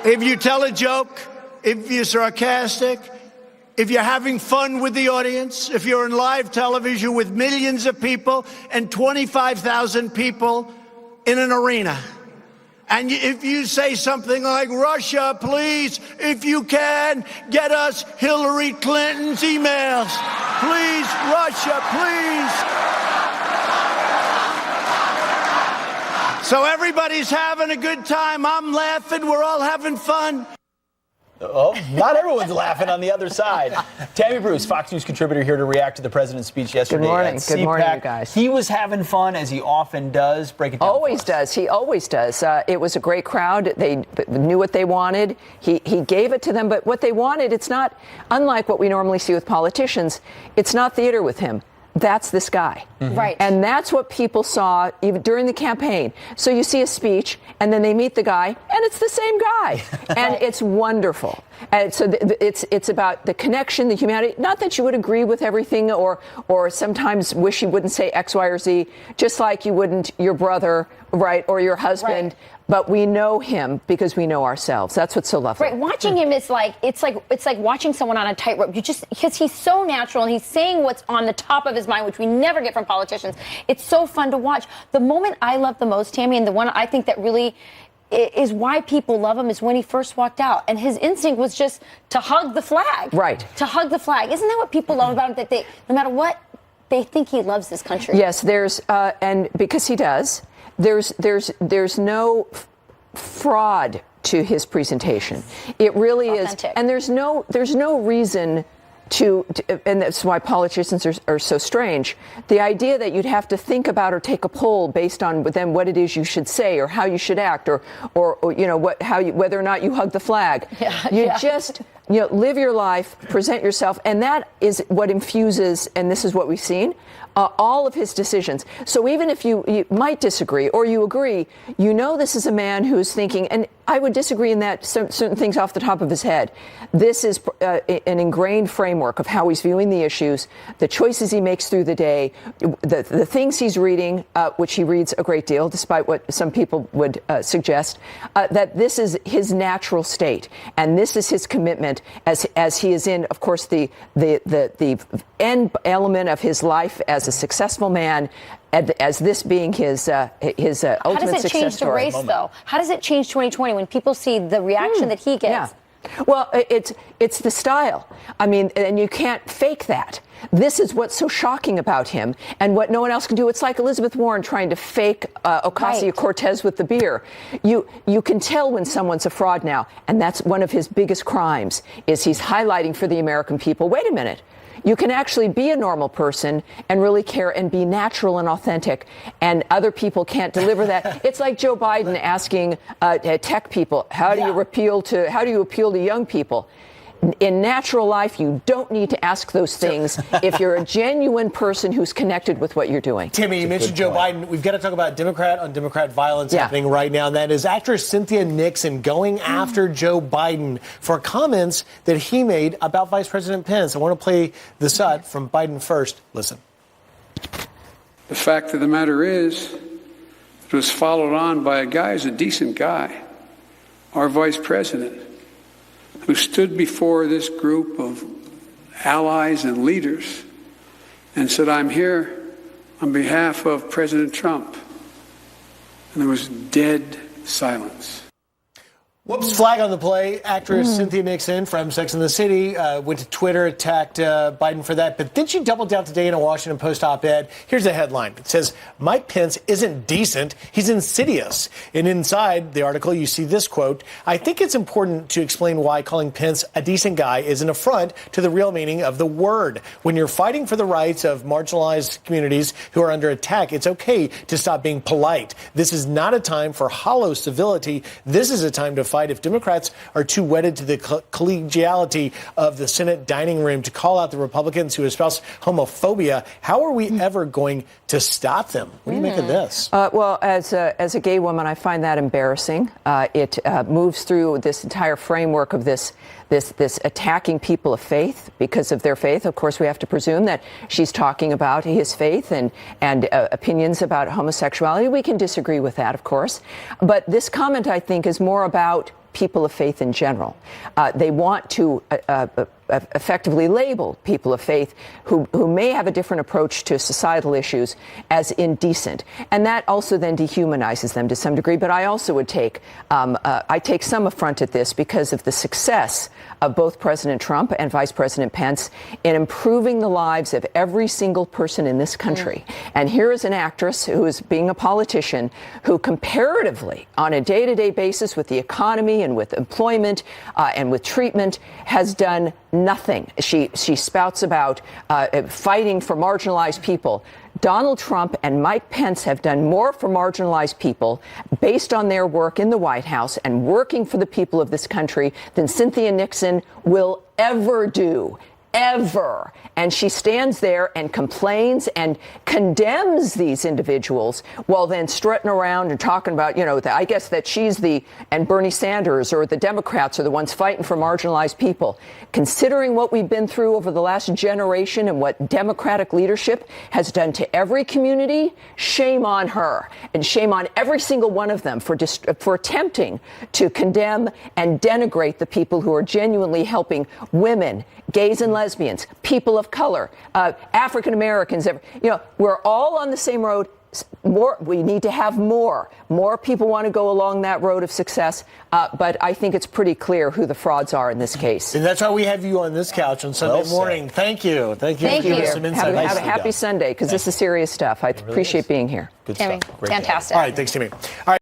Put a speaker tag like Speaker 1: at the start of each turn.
Speaker 1: If you tell a joke, if you're sarcastic, if you're having fun with the audience, if you're in live television with millions of people and 25,000 people in an arena, and if you say something like, Russia, please, if you can, get us Hillary Clinton's emails. Please, Russia, please. So everybody's having a good time. I'm laughing. We're all having fun.
Speaker 2: Oh, not everyone's laughing on the other side. Tammy Bruce, Fox News contributor, here to react to the president's speech yesterday.
Speaker 3: Good morning.
Speaker 2: At
Speaker 3: Good morning,
Speaker 2: CPAC.
Speaker 3: you guys.
Speaker 2: He was having fun, as he often does. Break it down.
Speaker 3: Always does. He always does. It was a great crowd. They knew what they wanted. He gave it to them. But what they wanted, it's not unlike what we normally see with politicians. It's not theater with him. That's this guy.
Speaker 4: Mm-hmm. Right.
Speaker 3: And that's what people saw even during the campaign. So you see a speech, and then they meet the guy, and it's the same guy. And it's wonderful. And so it's about the connection, the humanity. Not that you would agree with everything or sometimes wish you wouldn't say X, Y, or Z, just like you wouldn't your brother, right, or your husband. Right. But we know him because we know ourselves. That's what's so lovely.
Speaker 4: Right. Watching him is like it's like watching someone on a tightrope. Because he's so natural and he's saying what's on the top of his mind, which we never get from politicians. It's so fun to watch. The moment I love the most, Tammy, and the one I think that really is why people love him is when he first walked out. And his instinct was just to hug the flag.
Speaker 3: Right.
Speaker 4: To hug the flag. Isn't that what people love about him? That they, no matter what, they think he loves this country.
Speaker 3: Yes, there's, and because he does, there's no fraud to his presentation. It really
Speaker 4: Authentic.
Speaker 3: is. And there's no reason to, and that's why politicians are so strange. The idea that you'd have to think about or take a poll based on then what it is you should say or how you should act or you know whether or not you hug the flag. Just live your life, present yourself, and that is what infuses, and this is what we've seen, all of his decisions. So even if you might disagree or you agree, this is a man who's thinking, and I would disagree in that certain things off the top of his head. This is an ingrained framework of how he's viewing the issues, the choices he makes through the day, the things he's reading, which he reads a great deal, despite what some people would suggest, that this is his natural state. And this is his commitment as he is in, of course, the end element of his life as a successful man, as this being his ultimate success story.
Speaker 4: How does it change the race, though? How does it change 2020 when people see the reaction that he gets?
Speaker 3: Yeah. Well, it's the style. I mean, and you can't fake that. This is what's so shocking about him and what no one else can do. It's like Elizabeth Warren trying to fake Ocasio-Cortez with the beer. You can tell when someone's a fraud now, and that's one of his biggest crimes, is he's highlighting for the American people, wait a minute. You can actually be a normal person and really care and be natural and authentic, and other people can't deliver that. It's like Joe Biden asking tech people, how do you appeal to young people? In natural life, you don't need to ask those things if you're a genuine person who's connected with what you're doing.
Speaker 5: Timmy, you mentioned Joe Biden. We've got to talk about Democrat on Democrat violence happening right now. And that is actress Cynthia Nixon going after Joe Biden for comments that he made about Vice President Pence. I want to play this up from Biden first. Listen.
Speaker 6: The fact of the matter is, it was followed on by a guy who's a decent guy, our vice president, who stood before this group of allies and leaders and said, I'm here on behalf of President Trump. And there was dead silence.
Speaker 5: Whoops, flag on the play. Actress Cynthia Nixon from Sex and the City went to Twitter, attacked Biden for that. But then she doubled down today in a Washington Post op-ed. Here's the headline. It says, Mike Pence isn't decent, he's insidious. And inside the article, you see this quote, I think it's important to explain why calling Pence a decent guy is an affront to the real meaning of the word. When you're fighting for the rights of marginalized communities who are under attack, it's okay to stop being polite. This is not a time for hollow civility. This is a time to fight. If Democrats are too wedded to the collegiality of the Senate dining room to call out the Republicans who espouse homophobia, how are we ever going to stop them? What do you make of this?
Speaker 3: Well, as a gay woman, I find that embarrassing. It moves through this entire framework of this attacking people of faith because of their faith. Of course, we have to presume that she's talking about his faith and opinions about homosexuality. We can disagree with that, of course. But this comment, I think, is more about people of faith in general. They want to effectively label people of faith who may have a different approach to societal issues as indecent. And that also then dehumanizes them to some degree. But I also would take some affront at this because of the success of both President Trump and Vice President Pence in improving the lives of every single person in this country. And here is an actress who is being a politician who comparatively, on a day-to-day basis with the economy and with employment and with treatment, has done nothing. She spouts about fighting for marginalized people. Donald Trump and Mike Pence have done more for marginalized people based on their work in the White House and working for the people of this country than Cynthia Nixon will ever do. Ever. And she stands there and complains and condemns these individuals while then strutting around and talking about, I guess that she's and Bernie Sanders or the Democrats are the ones fighting for marginalized people. Considering what we've been through over the last generation and what Democratic leadership has done to every community, shame on her and shame on every single one of them for attempting to condemn and denigrate the people who are genuinely helping women, gays and lesbians, people of color, African Americans. We're all on the same road. We need to have more. More people want to go along that road of success. But I think it's pretty clear who the frauds are in this case.
Speaker 5: And that's why we have you on this couch on Sunday morning. Thank you. Thank you.
Speaker 4: Thank you.
Speaker 5: Some insight.
Speaker 3: Have a happy Sunday, because this is serious stuff. I appreciate being here.
Speaker 2: Good
Speaker 4: Tammy,
Speaker 2: stuff. Great to have you.
Speaker 4: fantastic.
Speaker 5: All right. Thanks, Timmy. All right.